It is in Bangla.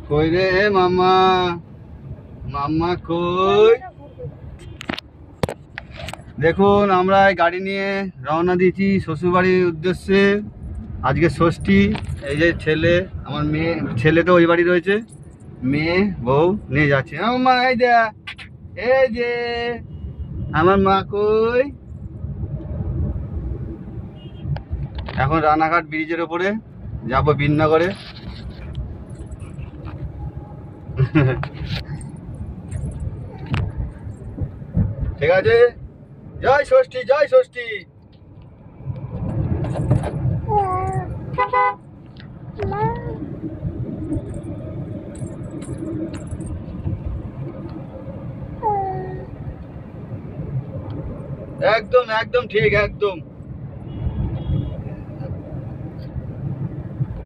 কই রে মামা, মাম্মা কই? দেখুন আমরা গাড়ি নিয়ে রওনা দিয়েছি শ্বশুরবাড়ির উদ্দেশ্যে। আজকে ষষ্ঠী। এই যে ছেলে, আমার মেয়ে, ছেলে তো ওই বাড়ি রয়েছে, মেয়ে বউ নিয়ে যাচ্ছে। আমার মা এই দেখ, এই যে আমার মা কই। এখন রানাঘাট ব্রিজের ওপরে যাবো বিননগরে। ঠিক আছে, জয় ষষ্ঠী, জয় ষষ্ঠী। একদম একদম ঠিক, একদম।